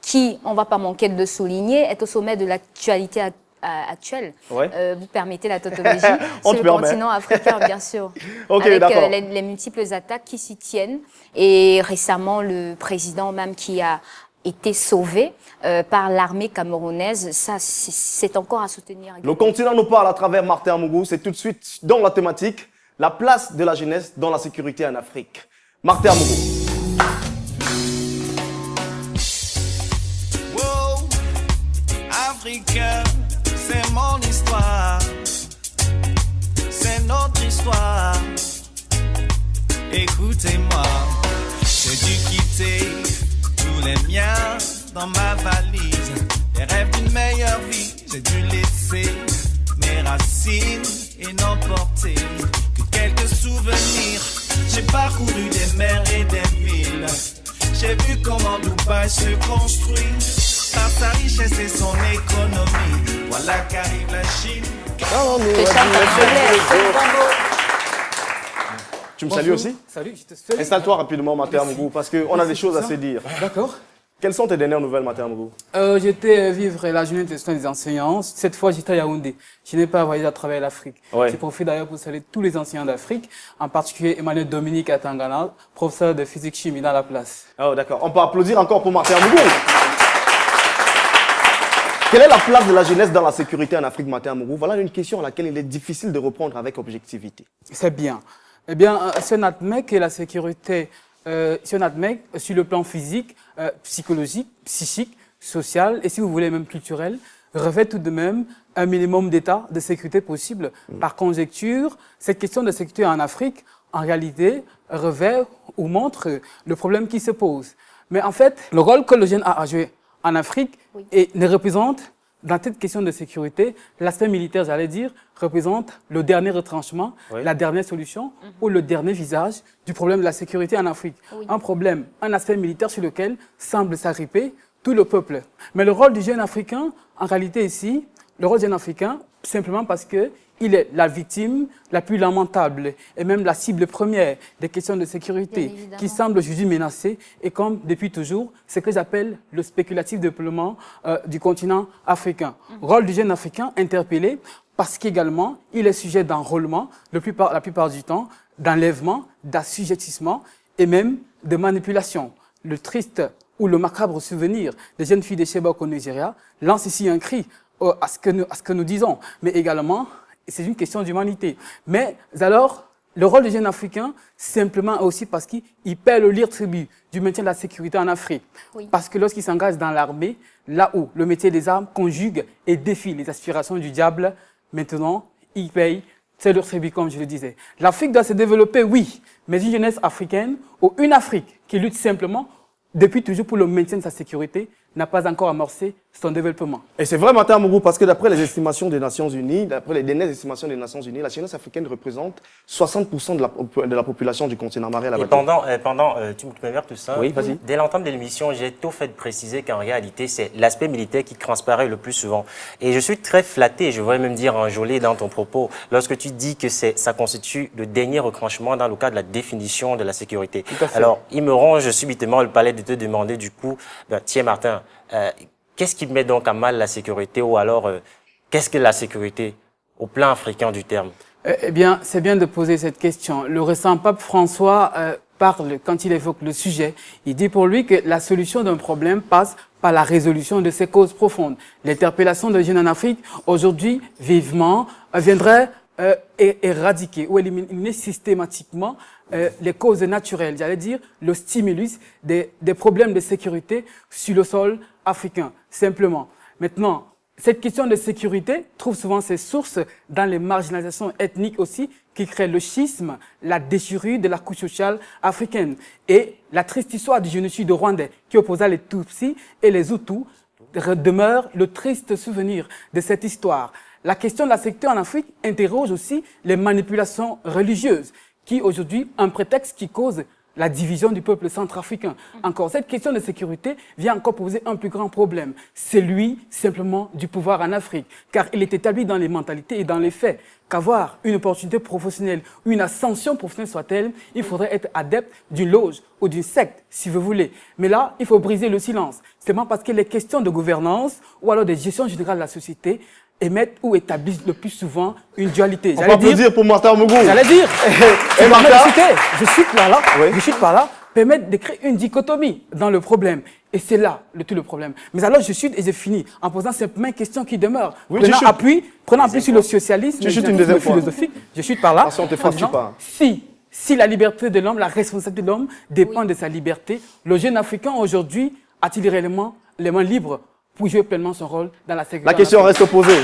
qui, on ne va pas manquer de le souligner, est au sommet de l'actualité actuelle. Ouais. Vous permettez la tautologie On sur te le permet. continent africain, bien sûr. Ok, avec d'accord. les multiples attaques qui s'y tiennent. Et récemment, le président même qui a été sauvé par l'armée camerounaise, ça, c'est encore à soutenir. Le continent nous parle à travers Martin Amougou. C'est tout de suite dans la thématique, la place de la jeunesse dans la sécurité en Afrique. Martin Amougou. Wow, Africain, c'est mon histoire. C'est notre histoire. Écoutez-moi, j'ai dû quitter tous les miens dans ma valise. Les rêves d'une meilleure vie, j'ai dû laisser mes racines et n'emporter que quelques souvenirs. J'ai parcouru des mers et des villes. J'ai vu comment Dubaï se construit par sa richesse et son économie. Voilà qu'arrive la Chine. Tu me salues aussi? Salut, je te salue. Installe-toi rapidement, Martin Amougou, parce qu'on a des choses à se dire. D'accord. Quelles sont tes dernières nouvelles, Martin Amougou? J'étais vivre la journée de soins des enseignants. Cette fois, j'étais à Yaoundé. Je n'ai pas voyagé à travers l'Afrique. Ouais. J'ai profité d'ailleurs pour saluer tous les enseignants d'Afrique, en particulier Emmanuel Dominique Atangana, professeur de physique-chimie dans la place. Oh, d'accord. On peut applaudir encore pour Martin Amougou. Quelle est la place de la jeunesse dans la sécurité en Afrique, Martin Amougou? Voilà une question à laquelle il est difficile de répondre avec objectivité. C'est bien. Eh bien, si on admet que la sécurité, si on admet sur le plan physique, psychologique, psychique, social et si vous voulez même culturel, revêt tout de même un minimum d'état de sécurité possible. Par conjecture, cette question de sécurité en Afrique, en réalité, revêt ou montre le problème qui se pose. Mais en fait, le rôle que le jeune a à jouer en Afrique et ne représente, dans cette question de sécurité, l'aspect militaire, j'allais dire, représente le dernier retranchement, la dernière solution ou le dernier visage du problème de la sécurité en Afrique. Un problème, un aspect militaire sur lequel semble s'agripper tout le peuple. Mais le rôle du jeune africain, en réalité ici, le rôle du jeune africain, simplement parce que il est la victime la plus lamentable et même la cible première des questions de sécurité qui semble aujourd'hui menacée et comme depuis toujours, ce que j'appelle le spéculatif développement du continent africain. Rôle du jeune africain interpellé parce qu'également, il est sujet d'enrôlement la plupart du temps, d'enlèvement, d'assujettissement et même de manipulation. Le triste ou le macabre souvenir des jeunes filles de Chibok au Nigeria lance ici un cri à ce que nous disons, mais également c'est une question d'humanité. Mais alors, le rôle des jeunes africains, simplement aussi parce qu'ils paient le lire tribut du maintien de la sécurité en Afrique. Parce que lorsqu'ils s'engagent dans l'armée, là où le métier des armes conjugue et défie les aspirations du diable, maintenant, ils payent, c'est leur tribut, comme je le disais. L'Afrique doit se développer, oui, mais une jeunesse africaine ou une Afrique qui lutte simplement depuis toujours pour le maintien de sa sécurité, n'a pas encore amorcé son développement. Et c'est vrai, Martin Amougou, parce que d'après les estimations des Nations Unies, d'après les dernières estimations des Nations Unies, la jeunesse africaine représente 60% de la population du continent marais. Et tu me permets tout ça, oui, vas-y. Dès l'entame de l'émission, j'ai tout fait de préciser qu'en réalité, c'est l'aspect militaire qui transparaît le plus souvent. Et je suis très flatté, je voudrais même dire enjôlé dans ton propos, lorsque tu dis que ça constitue le dernier retranchement dans le cadre de la définition de la sécurité. Alors, il me ronge subitement le palais de te demander du coup, tiens Martin, qu'est-ce qui met donc à mal la sécurité ou alors qu'est-ce que la sécurité au plan africain du terme? Eh bien, c'est bien de poser cette question. Le récent pape François parle, quand il évoque le sujet, il dit pour lui que la solution d'un problème passe par la résolution de ses causes profondes. L'interpellation des jeunes en Afrique, aujourd'hui, vivement, viendrait éradiquer ou éliminer systématiquement les causes naturelles, j'allais dire le stimulus des problèmes de sécurité sur le sol africain, simplement. Maintenant, cette question de sécurité trouve souvent ses sources dans les marginalisations ethniques aussi qui créent le schisme, la déchirure de la couche sociale africaine. Et la triste histoire du génocide rwandais qui opposa les Tutsis et les Hutus demeure le triste souvenir de cette histoire. La question de la sécurité en Afrique interroge aussi les manipulations religieuses qui aujourd'hui un prétexte qui cause la division du peuple centrafricain. Encore, cette question de sécurité vient encore poser un plus grand problème, celui simplement du pouvoir en Afrique, car il est établi dans les mentalités et dans les faits qu'avoir une opportunité professionnelle ou une ascension professionnelle soit-elle, il faudrait être adepte d'une loge ou d'une secte, si vous voulez. Mais là, il faut briser le silence. C'est parce que les questions de gouvernance ou alors de gestion générale de la société émettent ou établissent le plus souvent une dualité. On peut applaudir pour Martin Mougou. J'allais dire, Et Martin, je chute par là, oui. je chute par là, permettre de créer une dichotomie dans le problème. Et c'est là tout le problème. Mais alors je chute et je finis en posant simplement une question qui demeure. Oui, Prenant appui sur le socialisme, Tu chutes une deuxième fois. philosophique, je chute par là. Attention, on te frappe, en disant, tu pars. si la liberté de l'homme, la responsabilité de l'homme dépend de sa liberté, le jeune Africain aujourd'hui a-t-il réellement les mains libres pour jouer pleinement son rôle dans la sécurité? La question reste posée.